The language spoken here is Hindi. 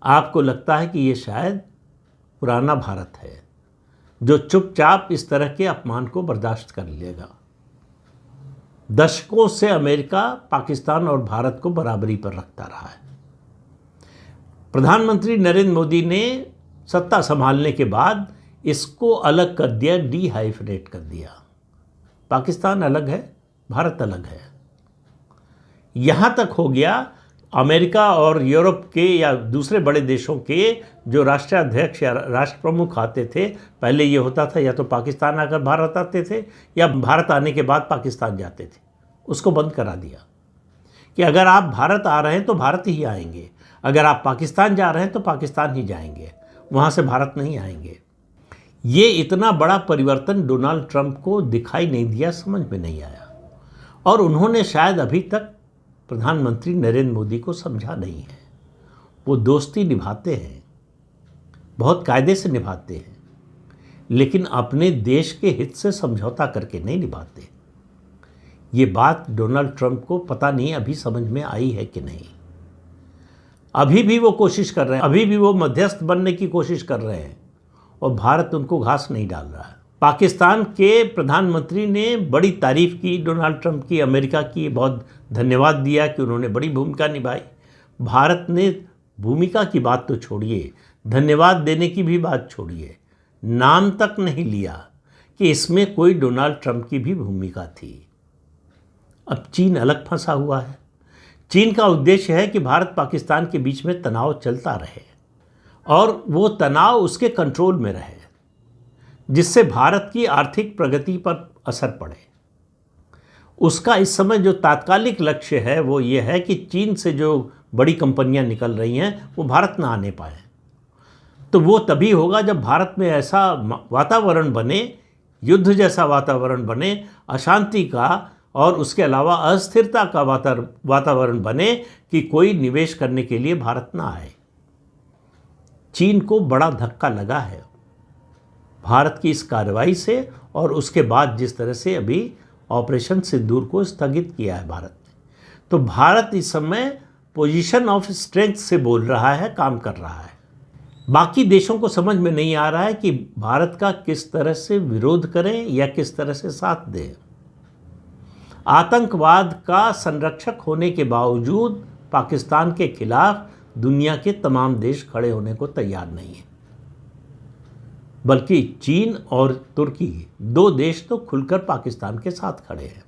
आपको लगता है कि ये शायद पुराना भारत है जो चुपचाप इस तरह के अपमान को बर्दाश्त कर लेगा। दशकों से अमेरिका पाकिस्तान और भारत को बराबरी पर रखता रहा है। प्रधानमंत्री नरेंद्र मोदी ने सत्ता संभालने के बाद इसको अलग कर दिया, डीहाइफनेट कर दिया। पाकिस्तान अलग है, भारत अलग है। यहाँ तक हो गया अमेरिका और यूरोप के या दूसरे बड़े देशों के जो राष्ट्राध्यक्ष या राष्ट्र प्रमुख आते थे, पहले ये होता था या तो पाकिस्तान आकर भारत आते थे या भारत आने के बाद पाकिस्तान जाते थे। उसको बंद करा दिया कि अगर आप भारत आ रहे हैं तो भारत ही आएंगे, अगर आप पाकिस्तान जा रहे हैं तो पाकिस्तान ही जाएंगे, वहाँ से भारत नहीं आएंगे। ये इतना बड़ा परिवर्तन डोनाल्ड ट्रंप को दिखाई नहीं दिया, समझ में नहीं आया, और उन्होंने शायद अभी तक प्रधानमंत्री नरेंद्र मोदी को समझा नहीं है। वो दोस्ती निभाते हैं, बहुत कायदे से निभाते हैं, लेकिन अपने देश के हित से समझौता करके नहीं निभाते। ये बात डोनाल्ड ट्रंप को पता नहीं अभी समझ में आई है कि नहीं। अभी भी वो कोशिश कर रहे हैं, अभी भी वो मध्यस्थ बनने की कोशिश कर रहे हैं और भारत उनको घास नहीं डाल रहा है। पाकिस्तान के प्रधानमंत्री ने बड़ी तारीफ की डोनाल्ड ट्रंप की, अमेरिका की, बहुत धन्यवाद दिया कि उन्होंने बड़ी भूमिका निभाई। भारत ने भूमिका की बात तो छोड़िए, धन्यवाद देने की भी बात छोड़िए, नाम तक नहीं लिया कि इसमें कोई डोनाल्ड ट्रंप की भी भूमिका थी। अब चीन अलग फंसा हुआ है। चीन का उद्देश्य है कि भारत पाकिस्तान के बीच में तनाव चलता रहे और वो तनाव उसके कंट्रोल में रहे, जिससे भारत की आर्थिक प्रगति पर असर पड़े। उसका इस समय जो तात्कालिक लक्ष्य है वो ये है कि चीन से जो बड़ी कंपनियां निकल रही हैं वो भारत ना आने पाए। तो वो तभी होगा जब भारत में ऐसा वातावरण बने, युद्ध जैसा वातावरण बने, अशांति का और उसके अलावा अस्थिरता का वातावरण बने कि कोई निवेश करने के लिए भारत ना आए। चीन को बड़ा धक्का लगा है भारत की इस कार्रवाई से, और उसके बाद जिस तरह से अभी ऑपरेशन सिंदूर को स्थगित किया है भारत ने। तो भारत इस समय पोजीशन ऑफ स्ट्रेंथ से बोल रहा है, काम कर रहा है। बाकी देशों को समझ में नहीं आ रहा है कि भारत का किस तरह से विरोध करें या किस तरह से साथ दें। आतंकवाद का संरक्षक होने के बावजूद पाकिस्तान के खिलाफ दुनिया के तमाम देश खड़े होने को तैयार नहीं है, बल्कि चीन और तुर्की, दो देश तो खुलकर पाकिस्तान के साथ खड़े हैं।